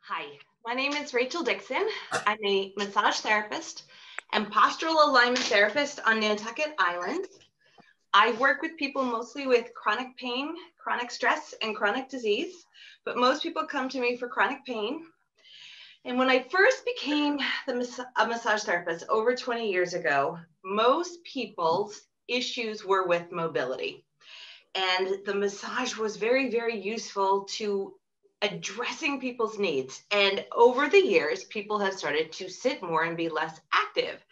Hi, my name is Rachel Dixon. I'm a massage therapist and postural alignment therapist on Nantucket Island. I work with people mostly with chronic pain, chronic stress, and chronic disease, but most people come to me for chronic pain. And when I first became a massage therapist over 20 years ago, most people's issues were with mobility. And the massage was very, very useful to addressing people's needs. And over the years, people have started to sit more and be less active.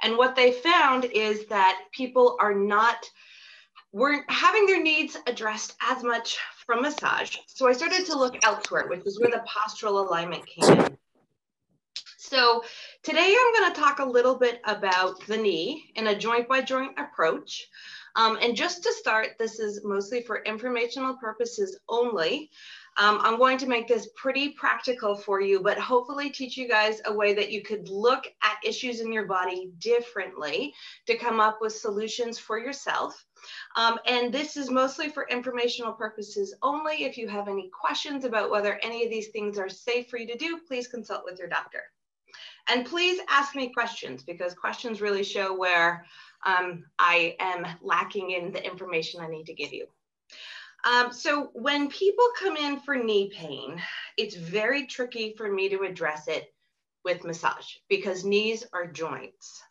And what they found is that people weren't having their needs addressed as much from massage. So I started to look elsewhere, which is where the postural alignment came in. So today I'm going to talk a little bit about the knee in a joint by joint approach. And just to start, this is mostly for informational purposes only. I'm going to make this pretty practical for you, but hopefully teach you guys a way that you could look at issues in your body differently to come up with solutions for yourself. And this is mostly for informational purposes only. If you have any questions about whether any of these things are safe for you to do, please consult with your doctor. And please ask me questions, because questions really show where I am lacking in the information I need to give you. So when people come in for knee pain, it's very tricky for me to address it with massage because knees are joints.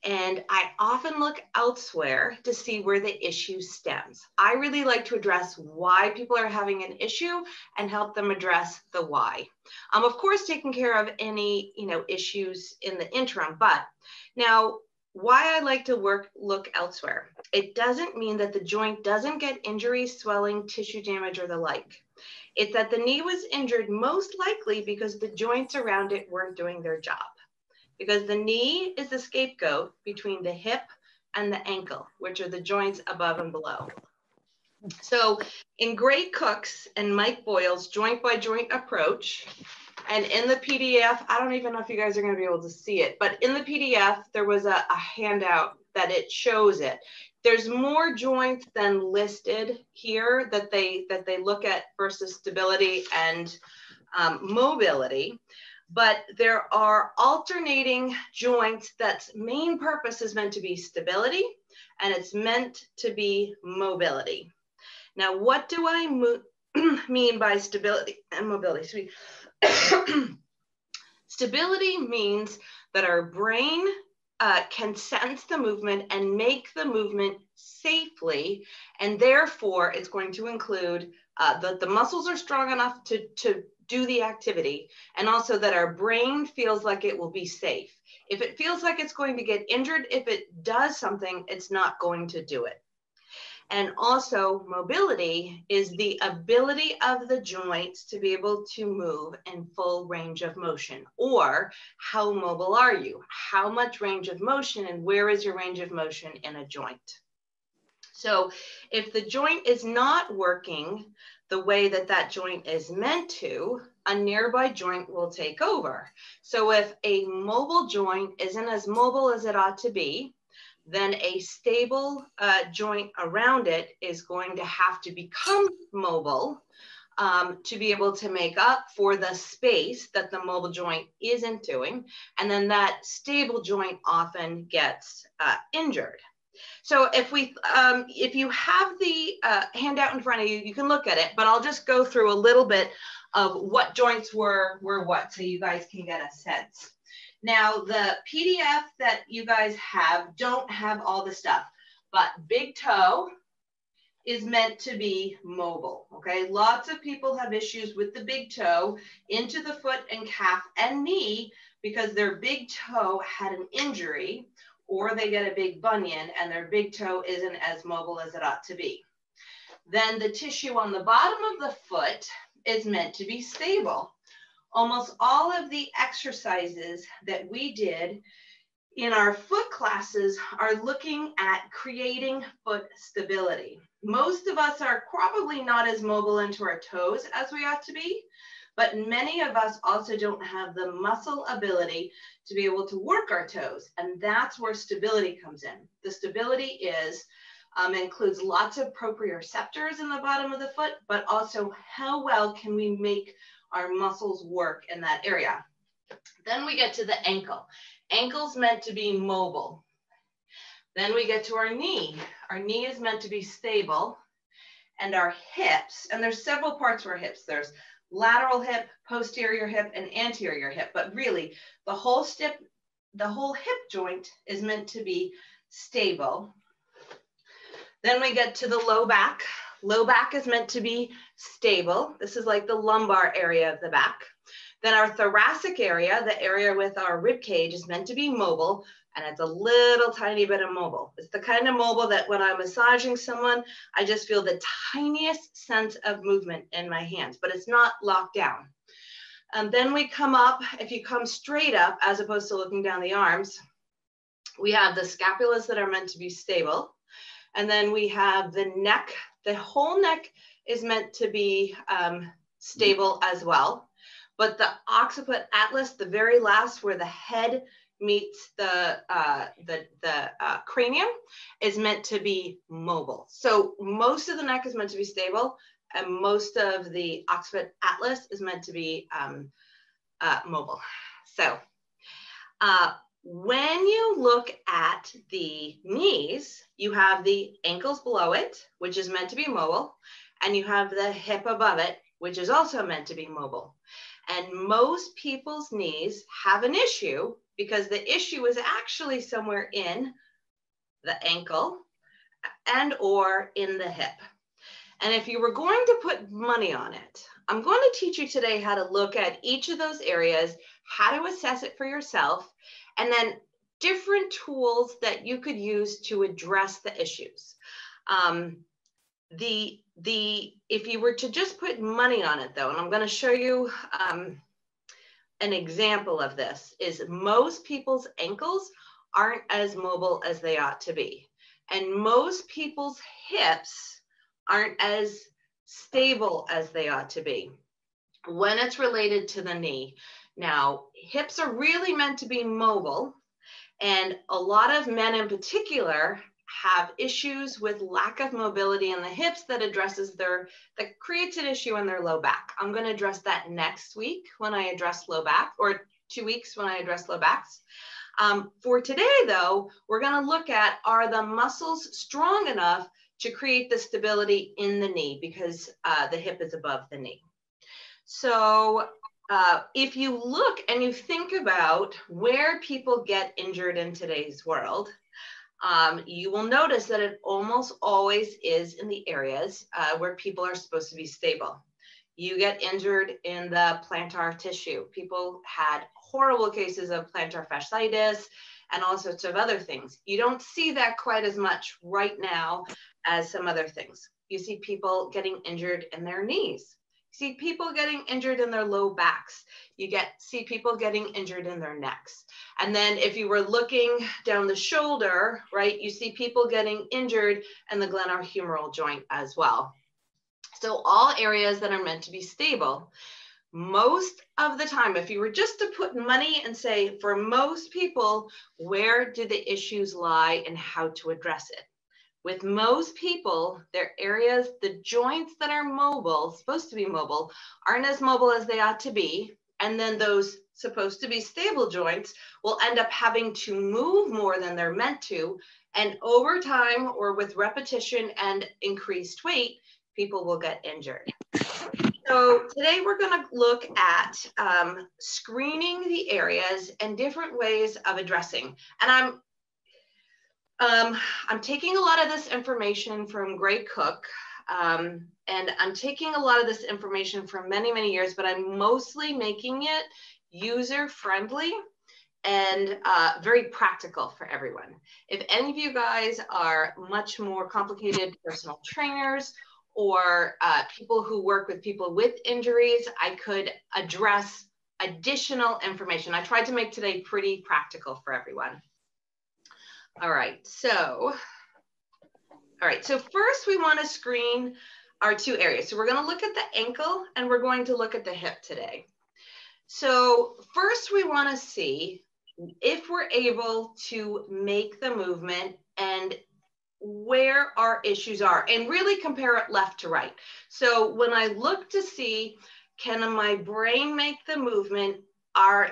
And I often look elsewhere to see where the issue stems. I really like to address why people are having an issue and help them address the why. Of course, taking care of any issues in the interim, but now why I like to look elsewhere. It doesn't mean that the joint doesn't get injury, swelling, tissue damage, or the like. It's that the knee was injured most likely because the joints around it weren't doing their job. Because the knee is the scapegoat between the hip and the ankle, which are the joints above and below. So in Gray Cook's and Mike Boyle's joint by joint approach, and in the PDF, I don't even know if you guys are going to be able to see it, but in the PDF, there was a handout that it shows it. There's more joints than listed here that they look at versus stability and mobility. But there are alternating joints that's main purpose is meant to be stability, and it's meant to be mobility. Now, what do I mean by stability and mobility? Stability means that our brain can sense the movement and make the movement safely, and therefore it's going to include that the muscles are strong enough to do the activity, and also that our brain feels like it will be safe. If it feels like it's going to get injured, if it does something, it's not going to do it. And also mobility is the ability of the joints to be able to move in full range of motion. Or how mobile are you? How much range of motion, and where is your range of motion in a joint? So if the joint is not working the way that that joint is meant to, a nearby joint will take over. So if a mobile joint isn't as mobile as it ought to be, then a stable joint around it is going to have to become mobile to be able to make up for the space that the mobile joint isn't doing. And then that stable joint often gets injured. So if you have the handout in front of you, you can look at it, but I'll just go through a little bit of what joints were what, so you guys can get a sense. Now, the PDF that you guys have don't have all the stuff, but big toe is meant to be mobile, okay? Lots of people have issues with the big toe into the foot and calf and knee because their big toe had an injury, or they get a big bunion and their big toe isn't as mobile as it ought to be. Then the tissue on the bottom of the foot is meant to be stable. Almost all of the exercises that we did in our foot classes are looking at creating foot stability. Most of us are probably not as mobile into our toes as we ought to be, but many of us also don't have the muscle ability to be able to work our toes, and that's where stability comes in. The stability includes lots of proprioceptors in the bottom of the foot, but also how well can we make our muscles work in that area. Then we get to the ankle. Ankle's meant to be mobile. Then we get to our knee. Our knee is meant to be stable. And our hips, and there's several parts of our hips. There's lateral hip, posterior hip, and anterior hip. But really, the whole hip joint is meant to be stable. Then we get to the low back. Low back is meant to be stable. This is like the lumbar area of the back. Then our thoracic area, the area with our rib cage, is meant to be mobile, and it's a little tiny bit of mobile. It's the kind of mobile that when I'm massaging someone, I just feel the tiniest sense of movement in my hands, but it's not locked down. Then we come up, if you come straight up, as opposed to looking down the arms, we have the scapulas that are meant to be stable. And then we have the neck. The whole neck is meant to be stable as well. But the occiput atlas, the very last where the head meets the cranium, is meant to be mobile. So most of the neck is meant to be stable, and most of the occiput atlas is meant to be mobile. So when you look at the knees, you have the ankles below it, which is meant to be mobile, and you have the hip above it, which is also meant to be mobile. And most people's knees have an issue because the issue is actually somewhere in the ankle and or in the hip. And if you were going to put money on it, I'm going to teach you today how to look at each of those areas, how to assess it for yourself, and then different tools that you could use to address the issues. If you were to just put money on it though, and I'm going to show you an example of this, is most people's ankles aren't as mobile as they ought to be. And most people's hips aren't as stable as they ought to be when it's related to the knee. Now, hips are really meant to be mobile, and a lot of men in particular have issues with lack of mobility in the hips that creates an issue in their low back. I'm going to address that next week when I address low back, or 2 weeks when I address low backs. For today though, we're going to look at, are the muscles strong enough to create the stability in the knee, because the hip is above the knee. So if you look and you think about where people get injured in today's world, you will notice that it almost always is in the areas where people are supposed to be stable. You get injured in the plantar tissue. People had horrible cases of plantar fasciitis and all sorts of other things. You don't see that quite as much right now as some other things. You see people getting injured in their knees. You see people getting injured in their low backs. You see people getting injured in their necks. And then if you were looking down the shoulder, right, you see people getting injured in the glenohumeral joint as well. So all areas that are meant to be stable. Most of the time, if you were just to put money and say, for most people, where do the issues lie and how to address it? With most people, their areas, the joints that are mobile, supposed to be mobile, aren't as mobile as they ought to be. And then those supposed to be stable joints will end up having to move more than they're meant to. And over time, or with repetition and increased weight, people will get injured. So today we're going to look at screening the areas and different ways of addressing. And I'm taking a lot of this information from Gray Cook, and I'm taking a lot of this information from many, many years, but I'm mostly making it user-friendly and very practical for everyone. If any of you guys are much more complicated personal trainers or people who work with people with injuries, I could address additional information. I tried to make today pretty practical for everyone. All right, so first we want to screen our two areas. So we're going to look at the ankle and we're going to look at the hip today. So first we want to see if we're able to make the movement and where our issues are, and really compare it left to right. So when I look to see, can my brain make the movement?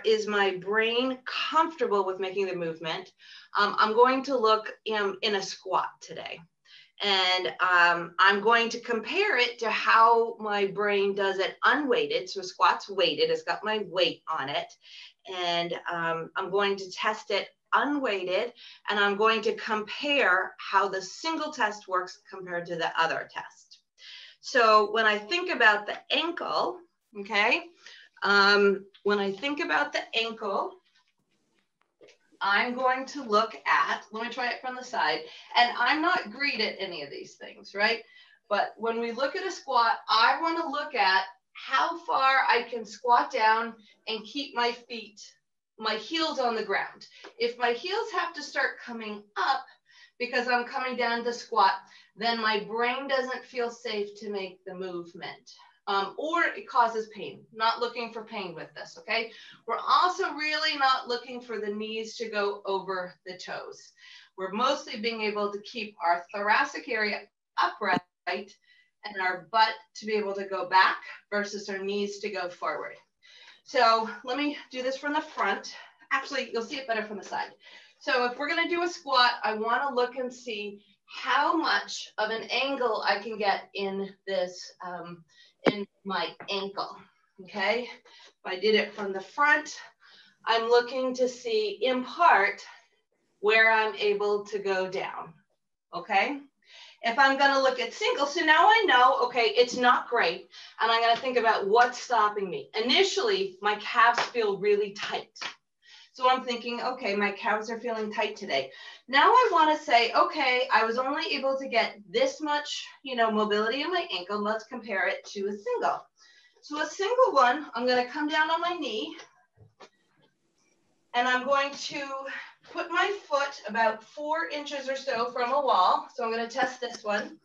Is my brain comfortable with making the movement? I'm going to look in a squat today. And I'm going to compare it to how my brain does it unweighted. So squat's weighted, it's got my weight on it. And I'm going to test it unweighted, and I'm going to compare how the single test works compared to the other test. So when I think about the ankle, okay, when I think about the ankle, I'm going to look at, let me try it from the side, and I'm not great at any of these things, right? But when we look at a squat, I want to look at how far I can squat down and keep my feet, my heels on the ground. If my heels have to start coming up because I'm coming down to squat, then my brain doesn't feel safe to make the movement. Or it causes pain. Not looking for pain with this, okay? We're also really not looking for the knees to go over the toes. We're mostly being able to keep our thoracic area upright and our butt to be able to go back versus our knees to go forward. So let me do this from the front. Actually, you'll see it better from the side. So if we're gonna do a squat, I wanna look and see how much of an angle I can get in this, in my ankle, okay? If I did it from the front, I'm looking to see, in part, where I'm able to go down, okay? If I'm gonna look at single, so now I know, okay, it's not great, and I'm gonna think about what's stopping me. Initially, my calves feel really tight. So I'm thinking, okay, my calves are feeling tight today. Now I want to say, okay, I was only able to get this much, mobility in my ankle. Let's compare it to a single. So a single one, I'm going to come down on my knee, and I'm going to put my foot about 4 inches or so from a wall. So I'm going to test this one.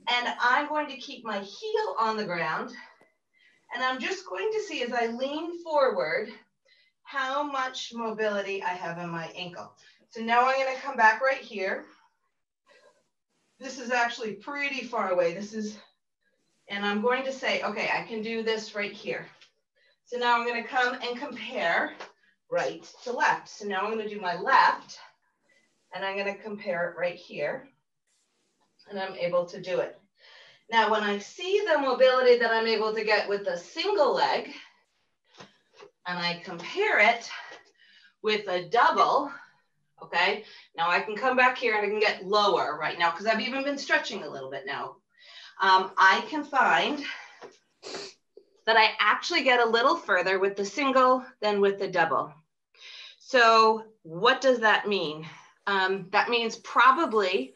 And I'm going to keep my heel on the ground. And I'm just going to see as I lean forward, how much mobility I have in my ankle. So now I'm going to come back right here. This is actually pretty far away. And I'm going to say, okay, I can do this right here. So now I'm going to come and compare right to left. So now I'm going to do my left, and I'm going to compare it right here, and I'm able to do it. Now, when I see the mobility that I'm able to get with a single leg, and I compare it with a double, okay? Now I can come back here and I can get lower right now because I've even been stretching a little bit now. I can find that I actually get a little further with the single than with the double. So what does that mean? That means probably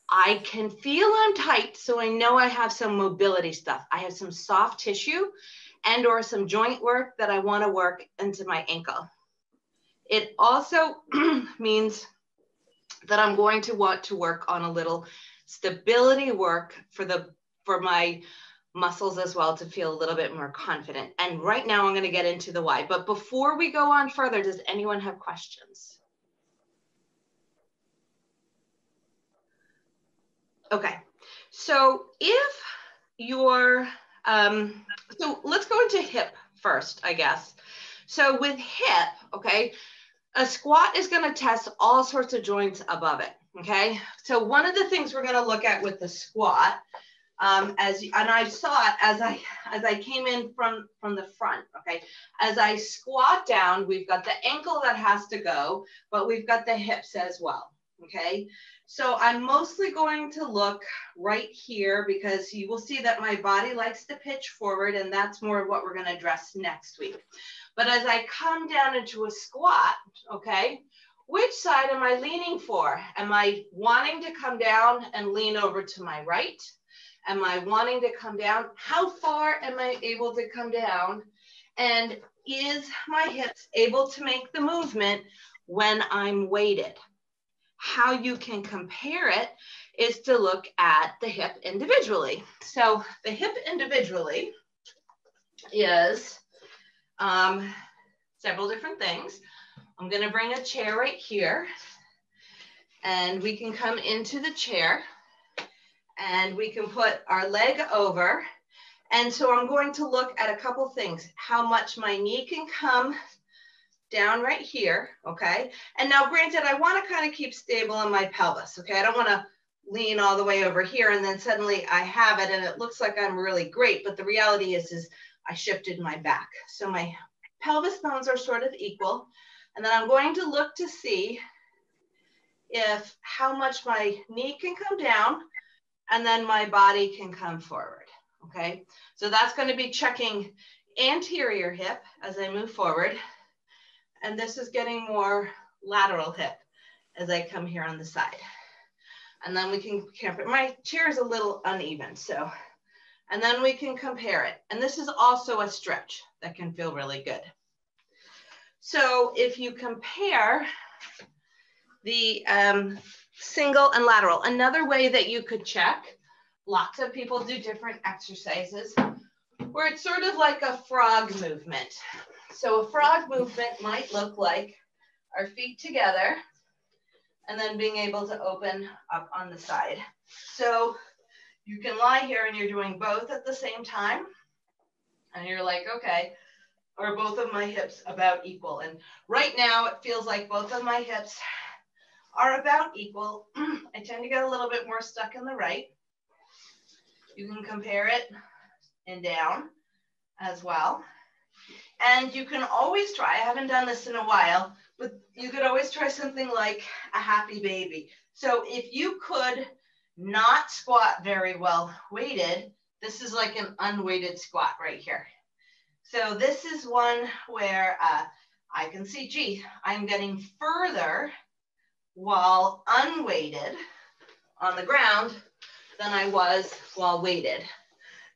I can feel I'm tight, so I know I have some mobility stuff. I have some soft tissue and or some joint work that I want to work into my ankle. It also means that I'm going to want to work on a little stability work for my muscles as well to feel a little bit more confident. And right now I'm going to get into the why. But before we go on further, does anyone have questions? Okay, so if you're, so let's go into hip first, I guess. So with hip, okay, a squat is going to test all sorts of joints above it, okay? So one of the things we're going to look at with the squat, and I saw it as I came in from the front, okay? As I squat down, we've got the ankle that has to go, but we've got the hips as well, okay? So I'm mostly going to look right here because you will see that my body likes to pitch forward, and that's more of what we're going to address next week. But as I come down into a squat, okay, which side am I leaning for? Am I wanting to come down and lean over to my right? Am I wanting to come down? How far am I able to come down? And is my hips able to make the movement when I'm weighted? How you can compare it is to look at the hip individually. So the hip individually is several different things. I'm going to bring a chair right here, and we can come into the chair, and we can put our leg over, And so I'm going to look at a couple things, how much my knee can come down right here, okay? And now granted, I wanna kind of keep stable in my pelvis, okay? I don't wanna lean all the way over here and then suddenly I have it and it looks like I'm really great, but the reality is I shifted my back. So my pelvis bones are sort of equal. And then I'm going to look to see if how much my knee can come down and then my body can come forward, okay? So that's going to be checking anterior hip as I move forward. And this is getting more lateral hip as I come here on the side. And then we can compare, my chair is a little uneven, so, and then we can compare it. And this is also a stretch that can feel really good. So if you compare the single and lateral, another way that you could check, lots of people do different exercises where it's sort of like a frog movement. So a frog movement might look like our feet together and then being able to open up on the side. So you can lie here and you're doing both at the same time. And you're like, okay, are both of my hips about equal? And right now it feels like both of my hips are about equal. I tend to get a little bit more stuck in the right. You can compare it and down as well. And you can always try, I haven't done this in a while, but you could always try something like a happy baby. So if you could not squat very well weighted, this is like an unweighted squat right here. So this is one where I can see, gee, I'm getting further while unweighted on the ground than I was while weighted.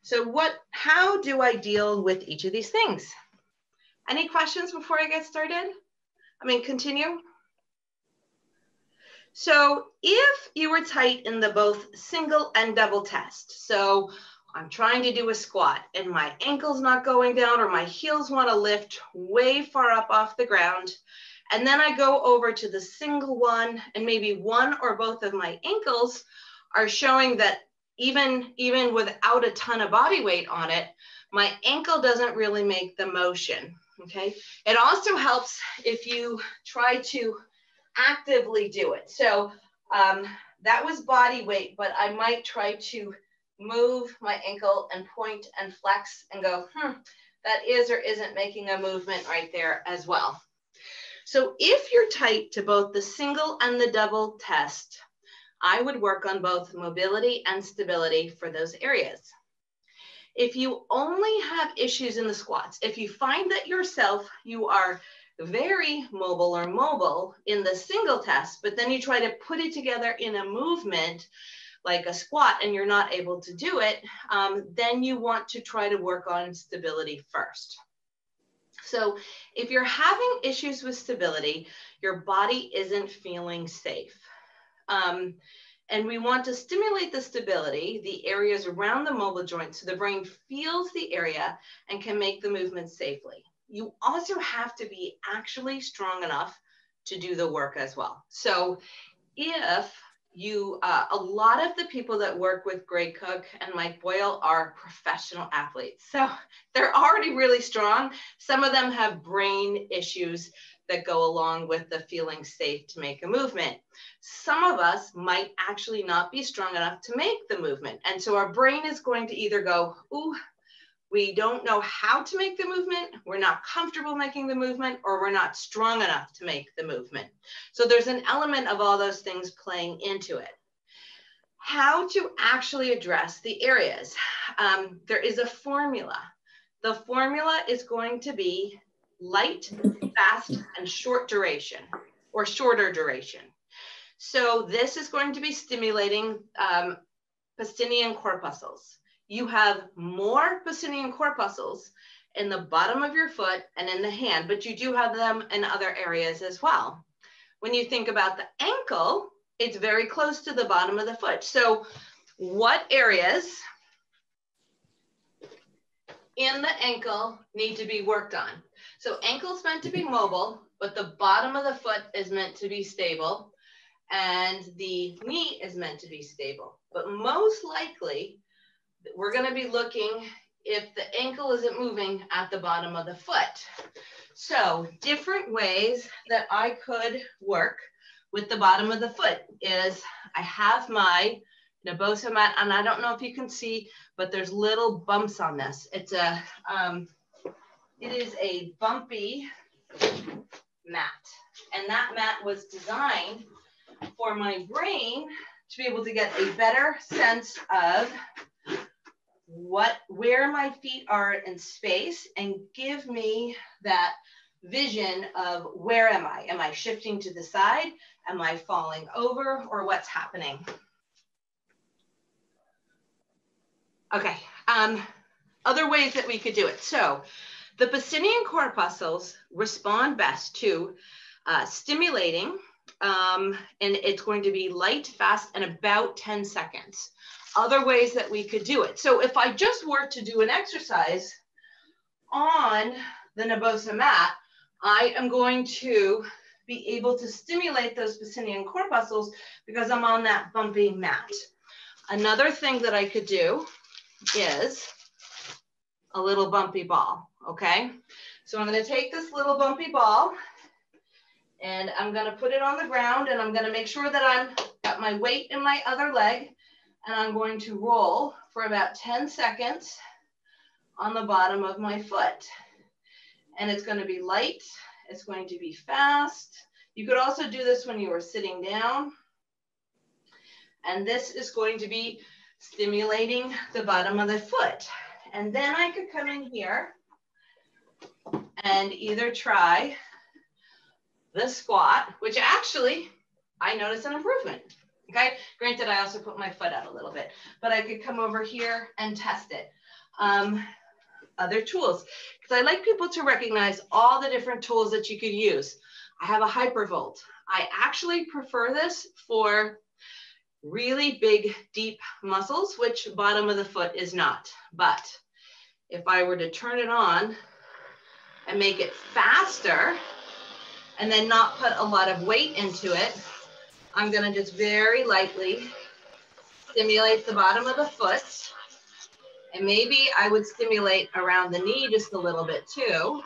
So how do I deal with each of these things? Any questions before I get started? Continue. So if you were tight in the both single and double test, so I'm trying to do a squat and my ankle's not going down or my heels want to lift way far up off the ground. And then I go over to the single one and maybe one or both of my ankles are showing that even without a ton of body weight on it, my ankle doesn't really make the motion, okay? It also helps if you try to actively do it. So that was body weight, but I might try to move my ankle and point and flex and go, that is or isn't making a movement right there as well. So if you're tight to both the single and the double test, I would work on both mobility and stability for those areas. If you only have issues in the squats, if you find that yourself, you are very mobile in the single test, but then you try to put it together in a movement like a squat and you're not able to do it, then you want to try to work on stability first. So if you're having issues with stability, your body isn't feeling safe. And we want to stimulate the stability, the areas around the mobile joint, so the brain feels the area and can make the movement safely. You also have to be actually strong enough to do the work as well. So if you, a lot of the people that work with Greg Cook and Mike Boyle are professional athletes. So they're already really strong. Some of them have brain issues that go along with the feeling safe to make a movement. Some of us might actually not be strong enough to make the movement. And so our brain is going to either go, ooh, we don't know how to make the movement, we're not comfortable making the movement, or we're not strong enough to make the movement. So there's an element of all those things playing into it. How to actually address the areas. There is a formula. The formula is going to be light, fast, and short duration, or shorter duration. So this is going to be stimulating Pacinian corpuscles. You have more Pacinian corpuscles in the bottom of your foot and in the hand, but you do have them in other areas as well. When you think about the ankle, it's very close to the bottom of the foot. So what areas in the ankle need to be worked on? So ankle's meant to be mobile, but the bottom of the foot is meant to be stable and the knee is meant to be stable. But most likely, we're going to be looking if the ankle isn't moving at the bottom of the foot. So different ways that I could work with the bottom of the foot is I have my Nabosa mat, and I don't know if you can see, but there's little bumps on this. It is a bumpy mat, and that mat was designed for my brain to be able to get a better sense of where my feet are in space and give me that vision of where am I? Am I shifting to the side? Am I falling over, or what's happening? Okay, other ways that we could do it. So the Pacinian corpuscles respond best to stimulating, and it's going to be light, fast, and about 10 seconds. Other ways that we could do it. So if I just were to do an exercise on the Nabosa mat, I am going to be able to stimulate those Pacinian corpuscles because I'm on that bumpy mat. Another thing that I could do is a little bumpy ball, okay? So I'm gonna take this little bumpy ball and I'm gonna put it on the ground, and I'm gonna make sure that I've got my weight in my other leg, and I'm going to roll for about 10 seconds on the bottom of my foot. And it's going to be light, it's going to be fast. You could also do this when you were sitting down. And this is going to be stimulating the bottom of the foot. And then I could come in here and either try the squat, which actually I noticed an improvement. Okay, granted, I also put my foot out a little bit, but I could come over here and test it. Other tools, because I like people to recognize all the different tools that you could use. I have a Hypervolt. I actually prefer this for really big, deep muscles, which bottom of the foot is not. But if I were to turn it on and make it faster, and then not put a lot of weight into it, I'm gonna just very lightly stimulate the bottom of the foot. And maybe I would stimulate around the knee just a little bit too.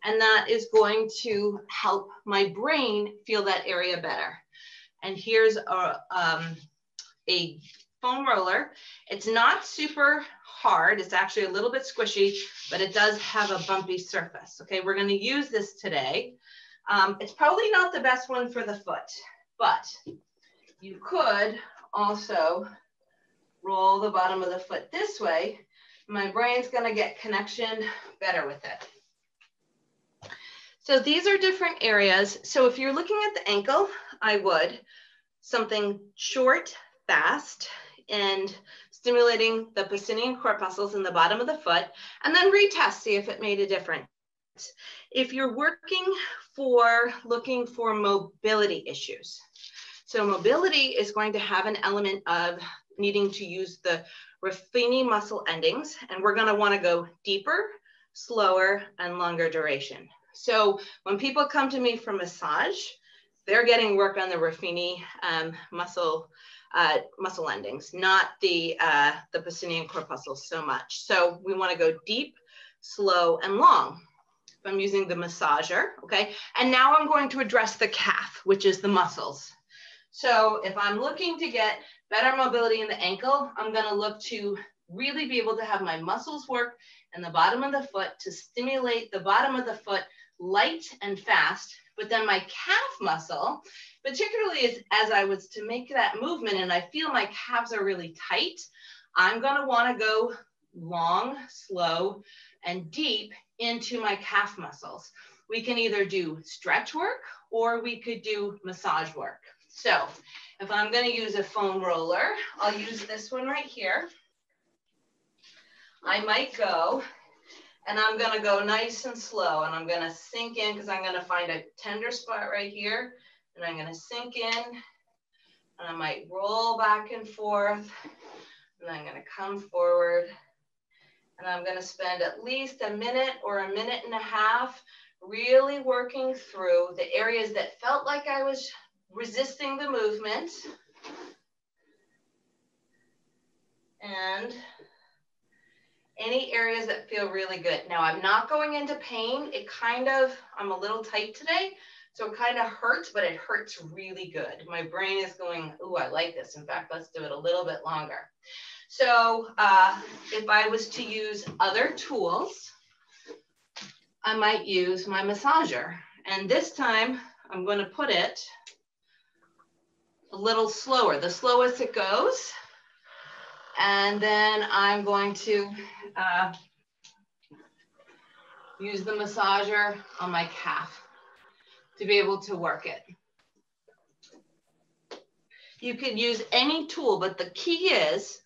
And that is going to help my brain feel that area better. And here's a foam roller. It's not super hard. It's actually a little bit squishy, but it does have a bumpy surface. Okay, we're gonna use this today. It's probably not the best one for the foot, but you could also roll the bottom of the foot this way. My brain's gonna get connection better with it. So these are different areas. So if you're looking at the ankle, I would something short, fast, and stimulating the Pacinian corpuscles in the bottom of the foot, and then retest, see if it made a difference. If you're looking for mobility issues, so mobility is going to have an element of needing to use the Ruffini muscle endings, and we're going to want to go deeper, slower, and longer duration. So when people come to me for massage, they're getting work on the Ruffini muscle endings, not the Pacinian corpuscles so much. So we want to go deep, slow, and long. I'm using the massager, okay? And now I'm going to address the calf, which is the muscles. So if I'm looking to get better mobility in the ankle, I'm gonna look to really be able to have my muscles work in the bottom of the foot to stimulate the bottom of the foot light and fast, but then my calf muscle, particularly as I was to make that movement and I feel my calves are really tight, I'm gonna wanna go long, slow, and deep into my calf muscles. We can either do stretch work or we could do massage work. So if I'm gonna use a foam roller, I'll use this one right here. I might go, and I'm gonna go nice and slow, and I'm gonna sink in because I'm gonna find a tender spot right here, and I'm gonna sink in, and I might roll back and forth, and I'm gonna come forward, and I'm gonna spend at least a minute or a minute and a half really working through the areas that felt like I was resisting the movement. and any areas that feel really good. Now I'm not going into pain. I'm a little tight today, so it kind of hurts, but it hurts really good. My brain is going, ooh, I like this. In fact, let's do it a little bit longer. So if I was to use other tools, I might use my massager. And this time I'm going to put it a little slower, the slowest it goes. And then I'm going to use the massager on my calf to be able to work it. You could use any tool, but the key is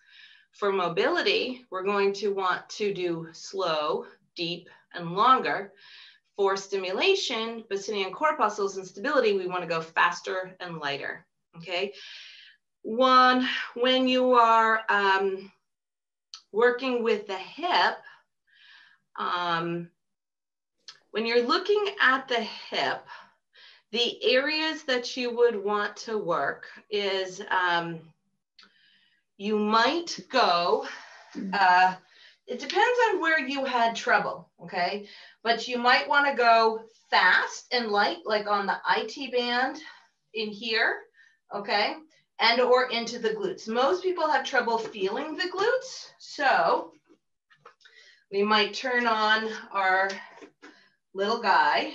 for mobility, we're going to want to do slow, deep, and longer. For stimulation, basinian corpuscles and stability, we want to go faster and lighter, okay? When you are working with the hip, when you're looking at the hip, the areas that you would want to work is you might go, it depends on where you had trouble, okay? But you might want to go fast and light, like on the IT band in here, okay? And or into the glutes. Most people have trouble feeling the glutes, so we might turn on our little guy.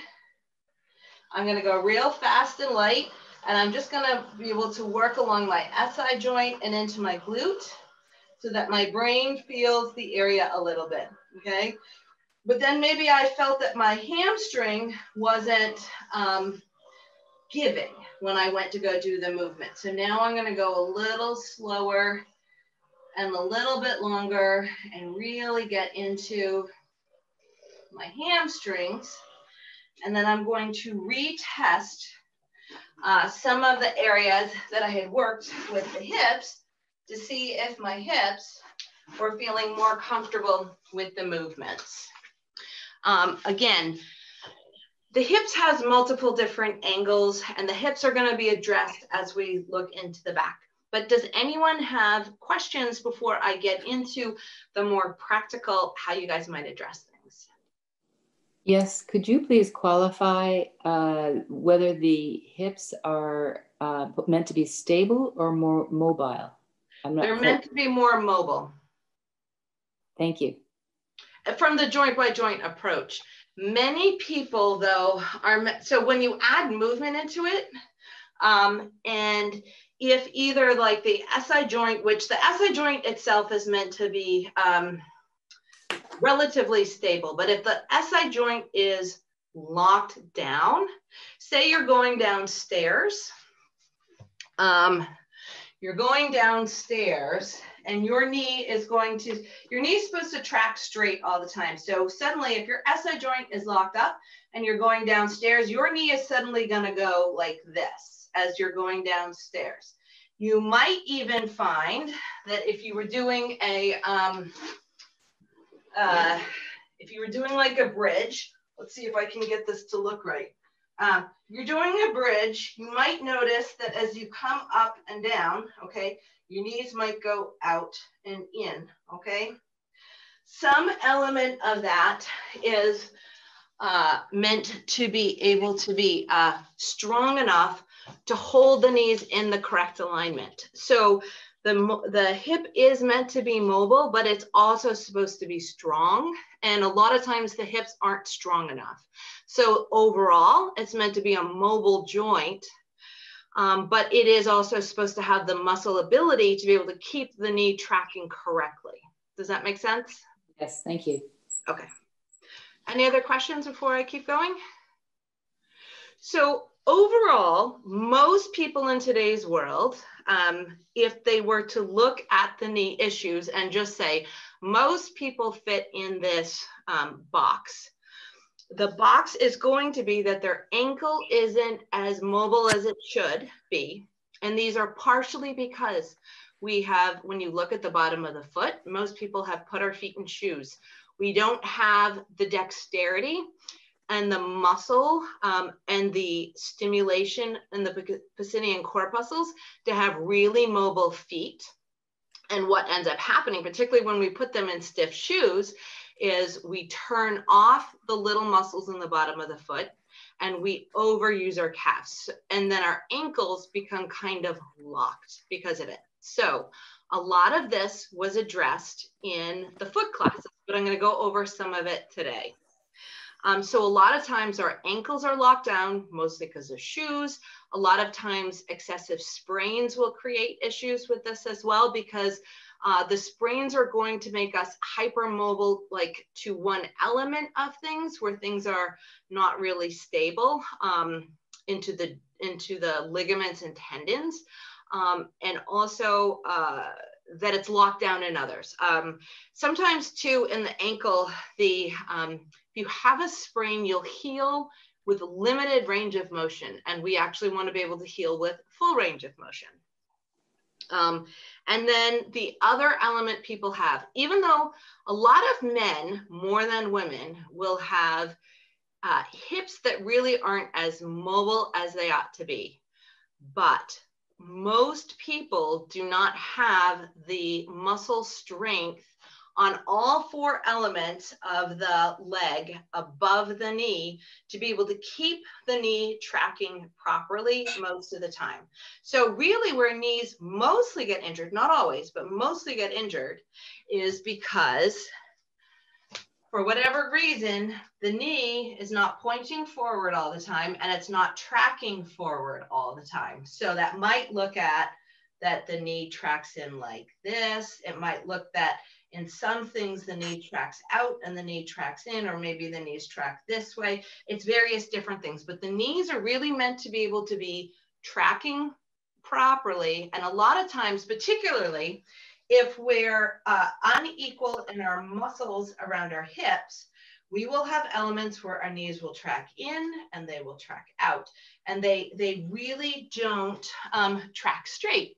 I'm going to go real fast and light, and I'm just going to be able to work along my SI joint and into my glute so that my brain feels the area a little bit, okay? But then maybe I felt that my hamstring wasn't giving when I went to go do the movement. So now I'm going to go a little slower and a little bit longer and really get into my hamstrings. And then I'm going to retest some of the areas that I had worked with the hips to see if my hips were feeling more comfortable with the movements. Again, the hips has multiple different angles, and the hips are going to be addressed as we look into the back. But does anyone have questions before I get into the more practical, how you guys might address things? Yes, could you please qualify whether the hips are meant to be stable or more mobile? They're meant to be more mobile. Thank you. From the joint by joint approach. Many people though so when you add movement into it, and if either like the SI joint, which the SI joint itself is meant to be relatively stable, but if the SI joint is locked down, say you're going downstairs, and your knee is supposed to track straight all the time. So suddenly if your SI joint is locked up and you're going downstairs, your knee is suddenly going to go like this as you're going downstairs. You might even find that if you were doing like a bridge, let's see if I can get this to look right. You're doing a bridge, you might notice that as you come up and down, okay, your knees might go out and in, okay? Some element of that is meant to be able to be strong enough to hold the knees in the correct alignment. So the hip is meant to be mobile, but it's also supposed to be strong. And a lot of times the hips aren't strong enough. So overall, it's meant to be a mobile joint, but it is also supposed to have the muscle ability to be able to keep the knee tracking correctly. Does that make sense? Yes, thank you. Okay. Any other questions before I keep going? So overall, most people in today's world, if they were to look at the knee issues and just say, most people fit in this box. The box is going to be that their ankle isn't as mobile as it should be. And these are partially because we have, when you look at the bottom of the foot, most people have put our feet in shoes. We don't have the dexterity and the muscle and the stimulation and the basinian corpuscles to have really mobile feet. And what ends up happening, particularly when we put them in stiff shoes, is we turn off the little muscles in the bottom of the foot and we overuse our calves. And then our ankles become kind of locked because of it. So a lot of this was addressed in the foot classes, but I'm going to go over some of it today. So a lot of times our ankles are locked down, mostly because of shoes. A lot of times excessive sprains will create issues with this as well, because the sprains are going to make us hypermobile, like to one element of things where things are not really stable, into the ligaments and tendons, and also that it's locked down in others. Sometimes too in the ankle, if you have a sprain, you'll heal with limited range of motion, and we actually want to be able to heal with full range of motion. And then the other element people have, even though a lot of men more than women will have hips that really aren't as mobile as they ought to be, but most people do not have the muscle strength on all four elements of the leg above the knee to be able to keep the knee tracking properly most of the time. So really where knees mostly get injured, not always, but mostly get injured, is because for whatever reason, the knee is not pointing forward all the time and it's not tracking forward all the time. So that might look at that the knee tracks in like this. It might look that in some things, the knee tracks out and the knee tracks in, or maybe the knees track this way. It's various different things, but the knees are really meant to be able to be tracking properly. And a lot of times, particularly if we're unequal in our muscles around our hips, we will have elements where our knees will track in and they will track out. And they really don't track straight.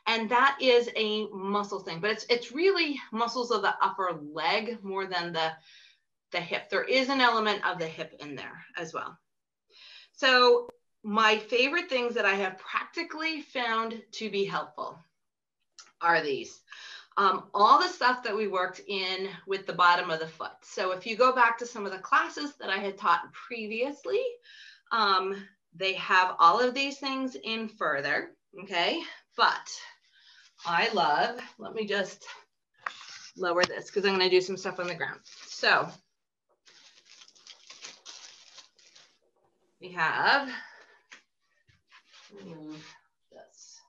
And that is a muscle thing, but it's really muscles of the upper leg more than the hip. There is an element of the hip in there as well. So my favorite things that I have practically found to be helpful are these. All the stuff that we worked in with the bottom of the foot. So if you go back to some of the classes that I had taught previously, they have all of these things in further, okay? But I love, let me just lower this because I'm going to do some stuff on the ground. So we have, remove this.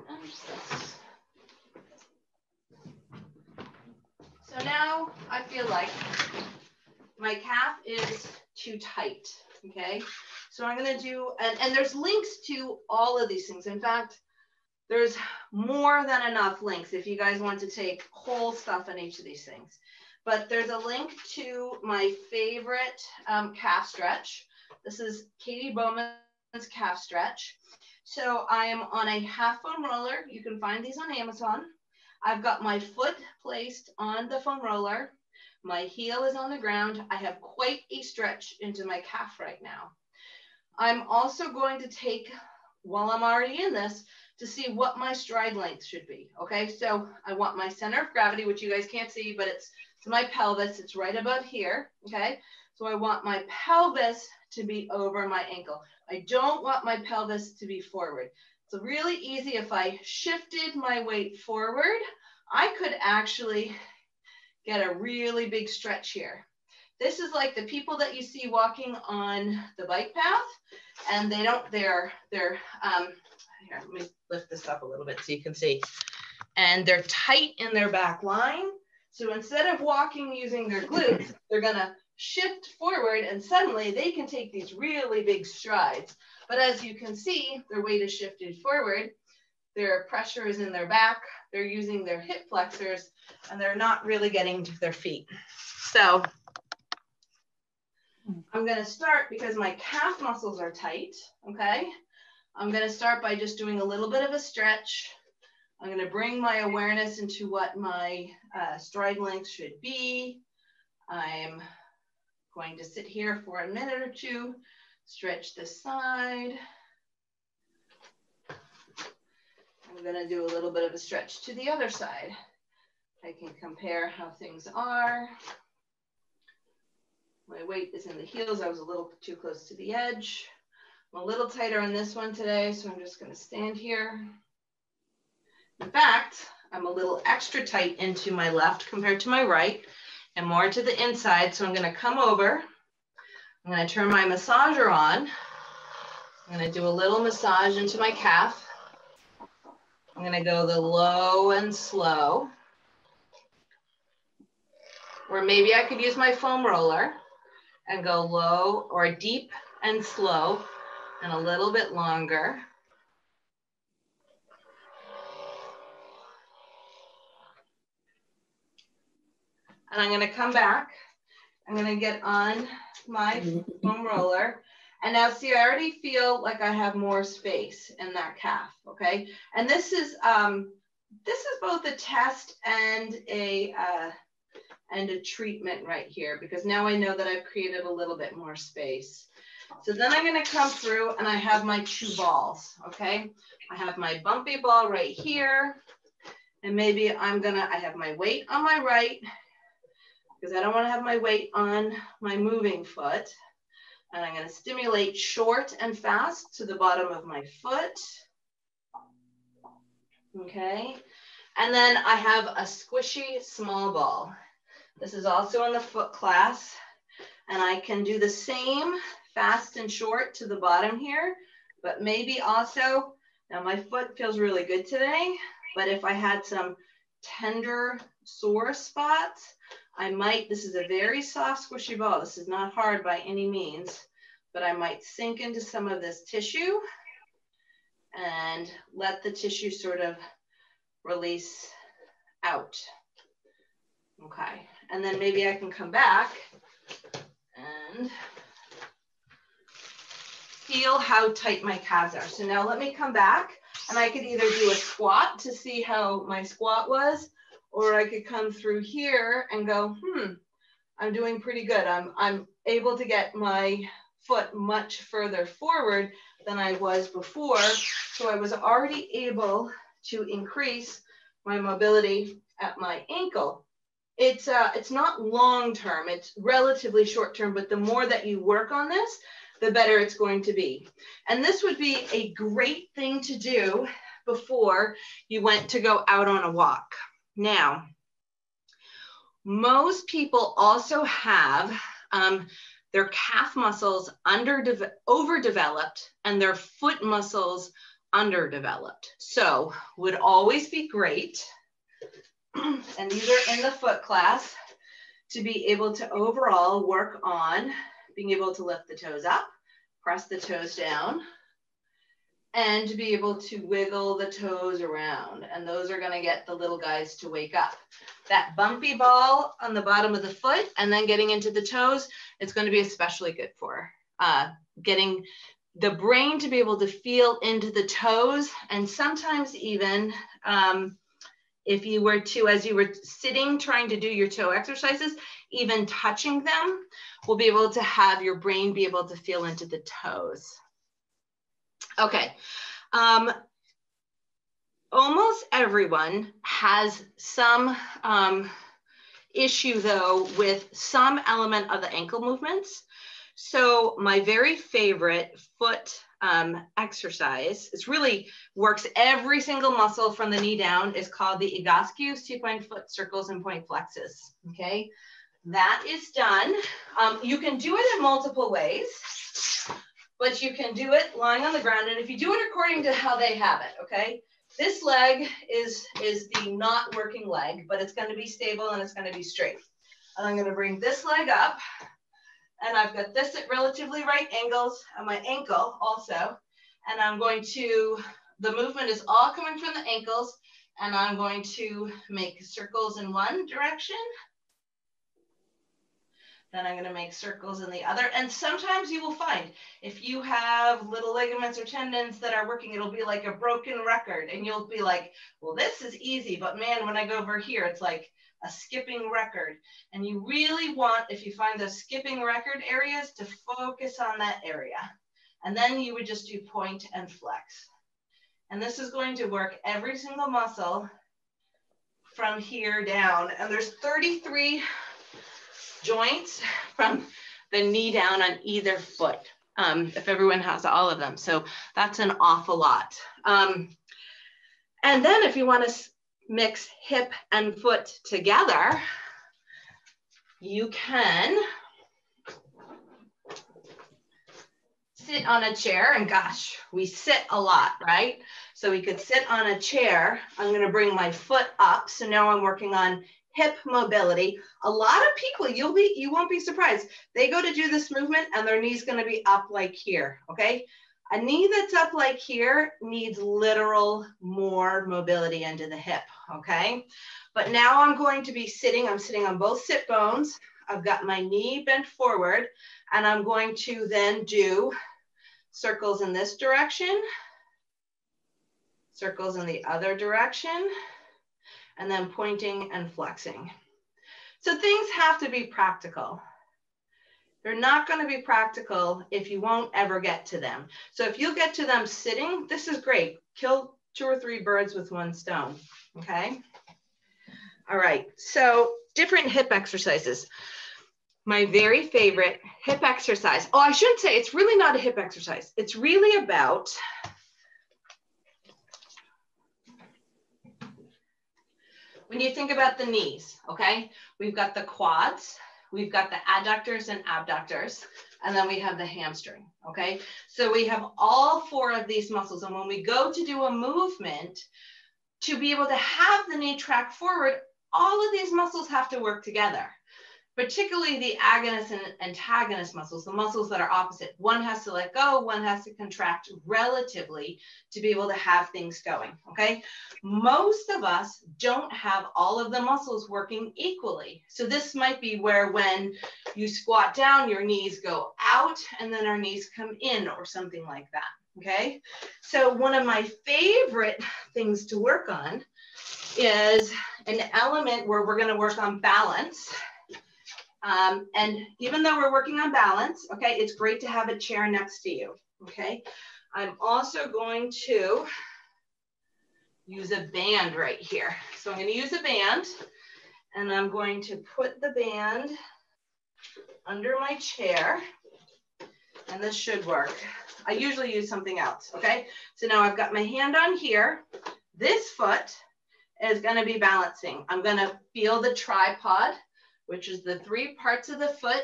And this. So now I feel like my calf is too tight, okay? So I'm going to do, and there's links to all of these things. In fact, there's more than enough links if you guys want to take whole stuff on each of these things. But there's a link to my favorite calf stretch. This is Katie Bowman's calf stretch. So I am on a half foam roller. You can find these on Amazon. I've got my foot placed on the foam roller. My heel is on the ground. I have quite a stretch into my calf right now. I'm also going to take, while I'm already in this, to see what my stride length should be. Okay, so I want my center of gravity, which you guys can't see, but it's to my pelvis. It's right above here. Okay, so I want my pelvis to be over my ankle. I don't want my pelvis to be forward. It's really easy. If I shifted my weight forward, I could actually get a really big stretch here. This is like the people that you see walking on the bike path, and they're here, let me lift this up a little bit so you can see. And they're tight in their back line. So instead of walking using their glutes, they're gonna shift forward and suddenly they can take these really big strides. But as you can see, their weight is shifted forward. Their pressure is in their back. They're using their hip flexors and they're not really getting to their feet. So I'm gonna start because my calf muscles are tight, okay? I'm going to start by just doing a little bit of a stretch. I'm going to bring my awareness into what my stride length should be. I'm going to sit here for a minute or two, stretch this side. I'm we're gonna do a little bit of a stretch to the other side. I can compare how things are. My weight is in the heels. I was a little too close to the edge. I'm a little tighter on this one today, so I'm just gonna stand here. In fact, I'm a little extra tight into my left compared to my right and more to the inside. So I'm gonna come over. I'm gonna turn my massager on. I'm gonna do a little massage into my calf. I'm gonna go the low and slow. Or maybe I could use my foam roller and go low or deep and slow and a little bit longer. And I'm gonna come back. I'm gonna get on my foam roller. And now see, I already feel like I have more space in that calf, okay? And this is both a test and a treatment right here, because now I know that I've created a little bit more space. So then I'm gonna come through and I have my two balls, okay? I have my bumpy ball right here. And maybe I have my weight on my right, because I don't want to have my weight on my moving foot. And I'm going to stimulate short and fast to the bottom of my foot. Okay. And then I have a squishy small ball. This is also in the foot class. And I can do the same fast and short to the bottom here, but maybe also, now my foot feels really good today, but if I had some tender sore spots, I might, this is a very soft, squishy ball. This is not hard by any means, but I might sink into some of this tissue and let the tissue sort of release out. Okay, and then maybe I can come back and feel how tight my calves are. So now let me come back, and I could either do a squat to see how my squat was, or I could come through here and go, I'm doing pretty good. I'm able to get my foot much further forward than I was before. So I was already able to increase my mobility at my ankle. It's not long-term, it's relatively short-term, but the more that you work on this, the better it's going to be. And this would be a great thing to do before you went to go out on a walk. Now, most people also have their calf muscles overdeveloped and their foot muscles underdeveloped. So would always be great, and these are in the foot class, to be able to overall work on being able to lift the toes up, press the toes down, and to be able to wiggle the toes around. And those are gonna get the little guys to wake up. That bumpy ball on the bottom of the foot and then getting into the toes, it's gonna be especially good for getting the brain to be able to feel into the toes. And sometimes even if you were to, as you were sitting, trying to do your toe exercises, even touching them, will be able to have your brain be able to feel into the toes. Okay, almost everyone has some issue though with some element of the ankle movements. So my very favorite foot exercise, it really works every single muscle from the knee down, is called the Egoscue 2-point foot circles and point flexes, okay? That is done. You can do it in multiple ways, but you can do it lying on the ground. And if you do it according to how they have it, okay? This leg is the not working leg, but it's gonna be stable and it's gonna be straight. And I'm gonna bring this leg up, and I've got this at relatively right angles on my ankle also. And I'm going to, the movement is all coming from the ankles, and I'm going to make circles in one direction. Then I'm gonna make circles in the other. And sometimes you will find, if you have little ligaments or tendons that are working, it'll be like a broken record. And you'll be like, well, this is easy, but man, when I go over here, it's like a skipping record. And you really want, if you find those skipping record areas, to focus on that area. And then you would just do point and flex. And this is going to work every single muscle from here down. And there's 33 joints from the knee down on either foot, if everyone has all of them. So that's an awful lot. And then if you want to mix hip and foot together, you can sit on a chair, and gosh, we sit a lot, right? So we could sit on a chair. I'm going to bring my foot up. So now I'm working on hip mobility. A lot of people, you won't be surprised. They go to do this movement and their knee's going to be up like here, okay? A knee that's up like here needs literal more mobility into the hip, okay? But now I'm going to be sitting. I'm sitting on both sit bones. I've got my knee bent forward, and I'm going to then do circles in this direction, circles in the other direction, and then pointing and flexing. So things have to be practical. They're not going to be practical if you won't ever get to them. So if you'll get to them sitting, this is great. Kill 2 or 3 birds with one stone, okay? All right, so different hip exercises. My very favorite hip exercise. Oh, I should say it's really not a hip exercise. It's really about when you think about the knees, okay? We've got the quads, we've got the adductors and abductors, and then we have the hamstring, okay? So we have all 4 of these muscles, and when we go to do a movement, to be able to have the knee track forward, all of these muscles have to work together, particularly the agonist and antagonist muscles, the muscles that are opposite. One has to let go, one has to contract relatively to be able to have things going, okay? Most of us don't have all of the muscles working equally. So this might be where when you squat down, your knees go out and then our knees come in or something like that, okay? So one of my favorite things to work on is an element where we're gonna work on balance. And even though we're working on balance, okay, it's great to have a chair next to you, okay? I'm also going to use a band right here. So I'm going to use a band, and I'm going to put the band under my chair, and this should work. I usually use something else, okay? So now I've got my hand on here. This foot is going to be balancing. I'm going to feel the tripod, which is the 3 parts of the foot.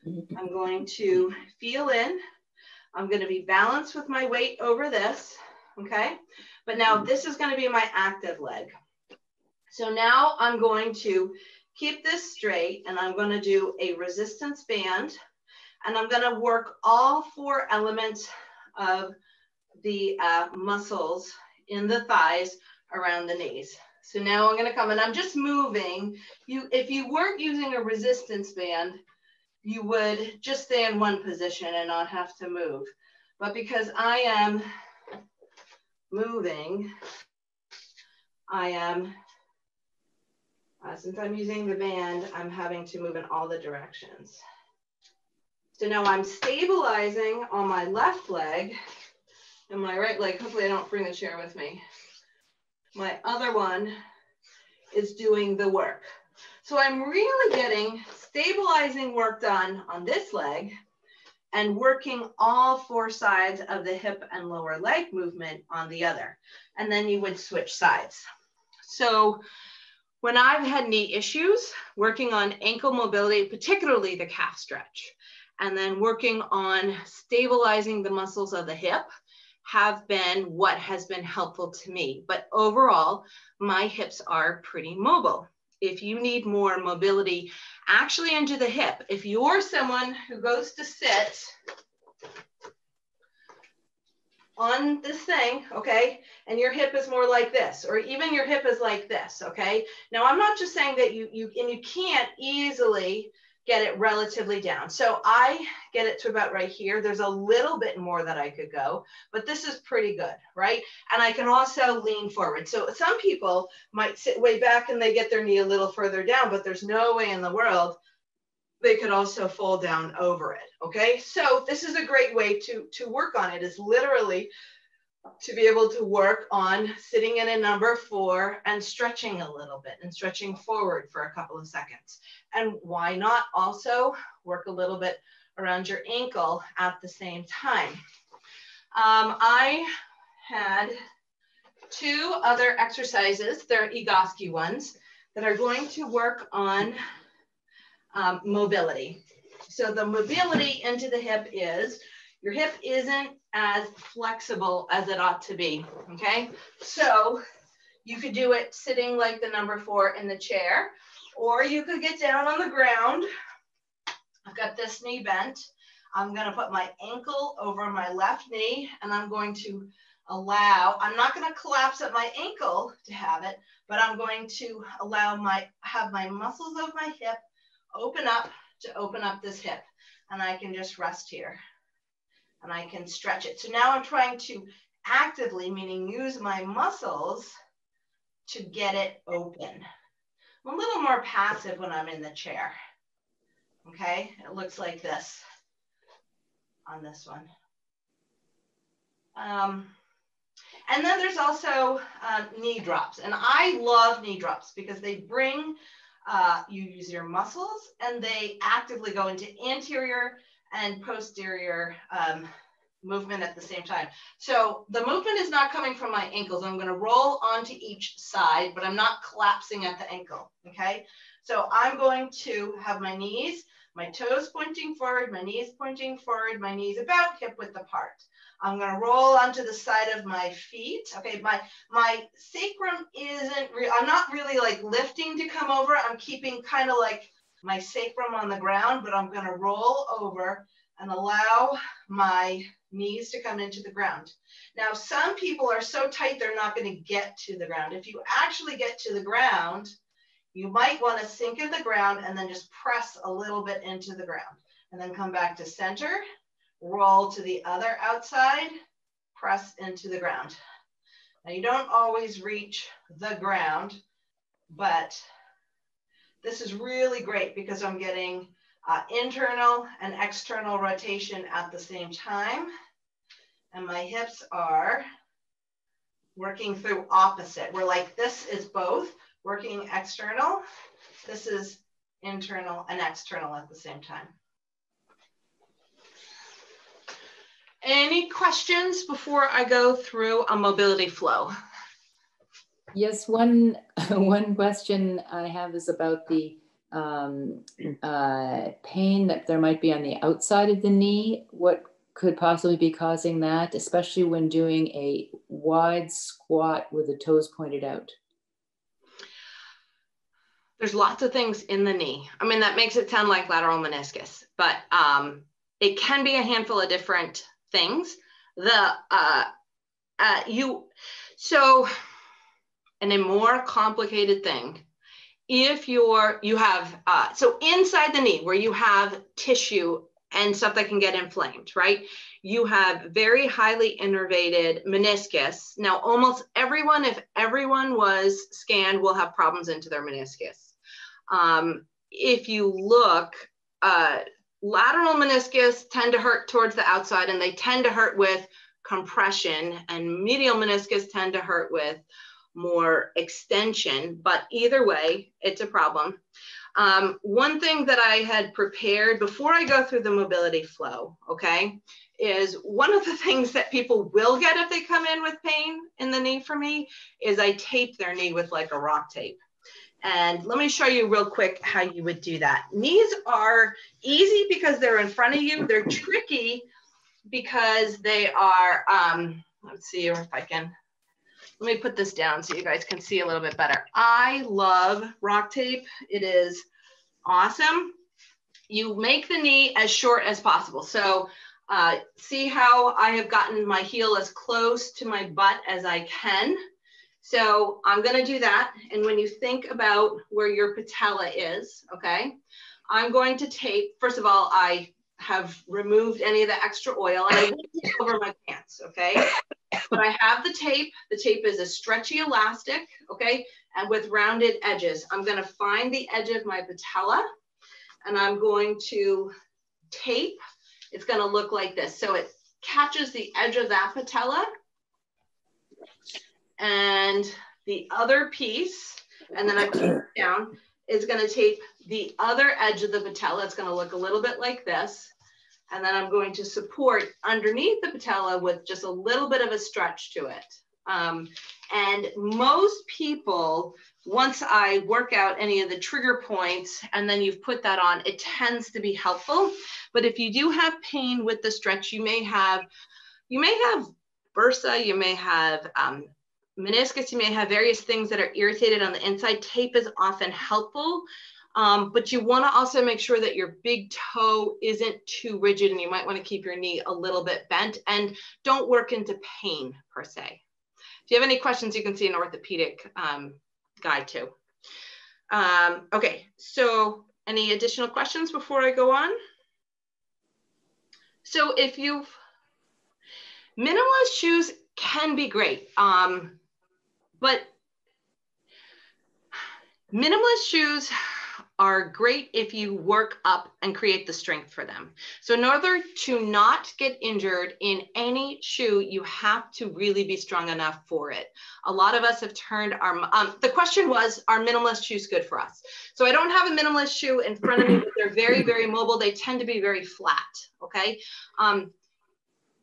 I'm going to feel in. I'm going to be balanced with my weight over this, okay? But now this is going to be my active leg. So now I'm going to keep this straight, and I'm going to do a resistance band, and I'm going to work all 4 elements of the muscles in the thighs around the knees. So now I'm going to come, and I'm just moving. If you weren't using a resistance band, you would just stay in one position and not have to move. But because I am moving, since I'm using the band, I'm having to move in all the directions. So now I'm stabilizing on my left leg and my right leg. Hopefully I don't bring the chair with me. My other one is doing the work. So I'm really getting stabilizing work done on this leg and working all 4 sides of the hip and lower leg movement on the other. And then you would switch sides. So when I've had knee issues, working on ankle mobility, particularly the calf stretch, and then working on stabilizing the muscles of the hip, have been what has been helpful to me. But overall, my hips are pretty mobile. If you need more mobility actually into the hip, if you're someone who goes to sit on this thing, okay, and your hip is more like this, or even your hip is like this, okay? Now, I'm not just saying that you can't easily get it relatively down. So I get it to about right here. There's a little bit more that I could go, but this is pretty good, right? And I can also lean forward. So some people might sit way back and they get their knee a little further down, but there's no way in the world they could also fold down over it, okay? So this is a great way to work on it, is literally to be able to work on sitting in a number 4 and stretching a little bit and stretching forward for a couple of seconds. And why not also work a little bit around your ankle at the same time? I had 2 other exercises, they're Egoscue ones, that are going to work on mobility. So the mobility into the hip is, your hip isn't as flexible as it ought to be, okay? So you could do it sitting like the number 4 in the chair, or you could get down on the ground. I've got this knee bent. I'm gonna put my ankle over my left knee, and I'm going to allow, I'm not gonna collapse at my ankle to have it, but I'm going to allow have my muscles of my hip open up to open up this hip. And I can just rest here. And I can stretch it. So now I'm trying to actively, meaning use my muscles to get it open. I'm a little more passive when I'm in the chair. Okay, it looks like this on this one. And then there's also knee drops. And I love knee drops because they bring, you use your muscles and they actively go into anterior and posterior movement at the same time. So the movement is not coming from my ankles. I'm going to roll onto each side, but I'm not collapsing at the ankle, okay? So I'm going to have my knees, my toes pointing forward, my knees pointing forward, my knees about hip width apart. I'm going to roll onto the side of my feet. Okay, my sacrum isn't, I'm not really like lifting to come over. I'm keeping kind of like my sacrum on the ground, but I'm going to roll over and allow my knees to come into the ground. Now, some people are so tight, they're not going to get to the ground. If you actually get to the ground, you might want to sink in the ground and then just press a little bit into the ground and then come back to center, roll to the other outside, press into the ground. Now, you don't always reach the ground, but this is really great because I'm getting internal and external rotation at the same time. And my hips are working through opposite. We're like, this is both working external. This is internal and external at the same time. Any questions before I go through a mobility flow? Yes, one question I have is about the pain that there might be on the outside of the knee. What could possibly be causing that, especially when doing a wide squat with the toes pointed out? There's lots of things in the knee. I mean, that makes it sound like lateral meniscus, but it can be a handful of different things. And a more complicated thing, if you have, so inside the knee where you have tissue and stuff that can get inflamed, right? You have very highly innervated meniscus. Now, almost everyone, if everyone was scanned, will have problems into their meniscus. If you look, lateral meniscus tend to hurt towards the outside and they tend to hurt with compression, and medial meniscus tend to hurt with more extension, but either way, it's a problem. One thing that I had prepared before I go through the mobility flow, okay, is one of the things that people will get if they come in with pain in the knee for me is I tape their knee with like a rock tape. And let me show you real quick how you would do that. Knees are easy because they're in front of you. They're tricky because they are, let's see if I can, let me put this down so you guys can see a little bit better. I love rock tape. It is awesome. You make the knee as short as possible. So see how I have gotten my heel as close to my butt as I can. So I'm going to do that. And when you think about where your patella is, okay, I'm going to tape. First of all, I have removed any of the extra oil and I will put it over my pants, okay? But I have the tape. The tape is a stretchy elastic, okay, and with rounded edges. I'm going to find the edge of my patella and I'm going to tape. It's going to look like this. So it catches the edge of that patella And the other piece, and then I put it down, is going to tape the other edge of the patella. It's going to look a little bit like this. And then I'm going to support underneath the patella with just a little bit of a stretch to it. And most people, once I work out any of the trigger points and then you've put that on, it tends to be helpful. But if you do have pain with the stretch, you may have bursa, you may have meniscus, you may have various things that are irritated on the inside. Tape is often helpful. But you want to also make sure that your big toe isn't too rigid, and you might want to keep your knee a little bit bent, and don't work into pain per se. If you have any questions, you can see an orthopedic guide too. Okay, so any additional questions before I go on? So if you've, minimalist shoes can be great, but minimalist shoes are great if you work up and create the strength for them. So in order to not get injured in any shoe, you have to really be strong enough for it. A lot of us have turned our, the question was, are minimalist shoes good for us? So I don't have a minimalist shoe in front of me, but they're very, very mobile. They tend to be very flat, okay?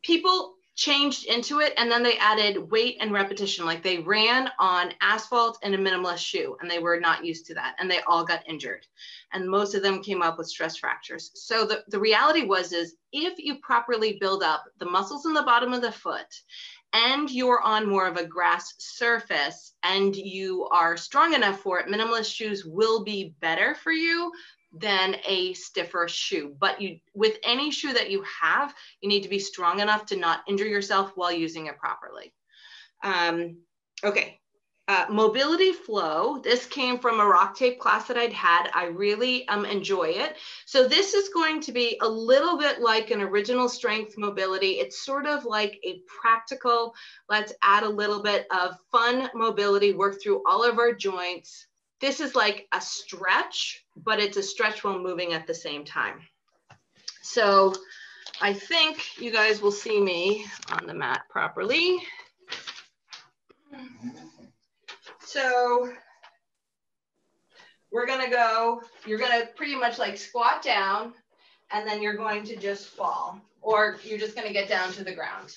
People changed into it, and then they added weight and repetition. Like they ran on asphalt in a minimalist shoe, and they were not used to that, and they all got injured, and most of them came up with stress fractures. So the reality is if you properly build up the muscles in the bottom of the foot, and you're on more of a grass surface, and you are strong enough for it, minimalist shoes will be better for you than a stiffer shoe. But with any shoe that you have, you need to be strong enough to not injure yourself while using it properly. Okay, mobility flow. This came from a rock tape class that I'd had. I really enjoy it. So this is going to be a little bit like an original strength mobility. It's sort of like a practical, let's add a little bit of fun mobility, work through all of our joints. This is like a stretch, but it's a stretch while moving at the same time. So I think you guys will see me on the mat properly. So we're gonna go, you're gonna pretty much like squat down, and then you're going to just fall, or you're just gonna get down to the ground.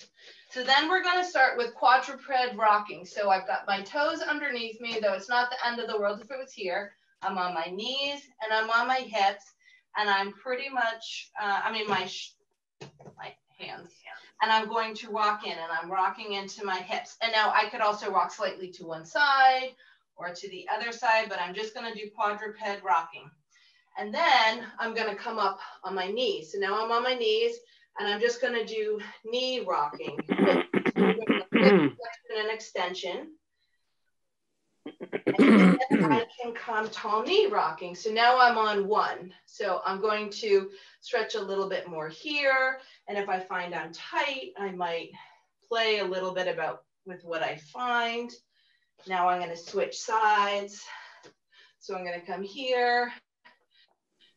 So then we're going to start with quadruped rocking. So I've got my toes underneath me, though it's not the end of the world if it was here. I'm on my knees and I'm on my hips, and I'm pretty much, I'm in my hands, and I'm going to rock in, and I'm rocking into my hips. And now I could also rock slightly to one side or to the other side, but I'm just going to do quadruped rocking. And then I'm going to come up on my knees. So now I'm on my knees, and I'm just going to do knee rocking. An extension. And then I can come tall knee rocking. So now I'm on one. So I'm going to stretch a little bit more here. And if I find I'm tight, I might play a little bit with what I find. Now I'm going to switch sides. So I'm going to come here.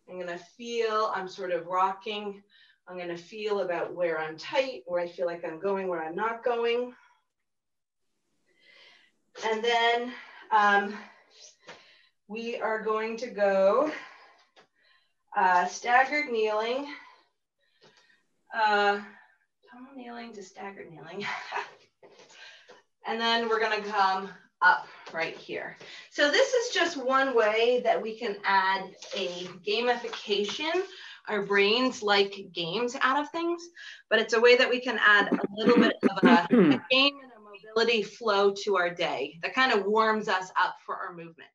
I'm going to feel I'm sort of rocking. I'm going to feel about where I'm tight, where I feel like I'm going, where I'm not going. And then we are going to go staggered kneeling, tumble kneeling to staggered kneeling. And then we're going to come up right here. So this is just one way that we can add a gamification. Our brains like games out of things, but it's a way that we can add a little bit of a game and a mobility flow to our day that kind of warms us up for our movement.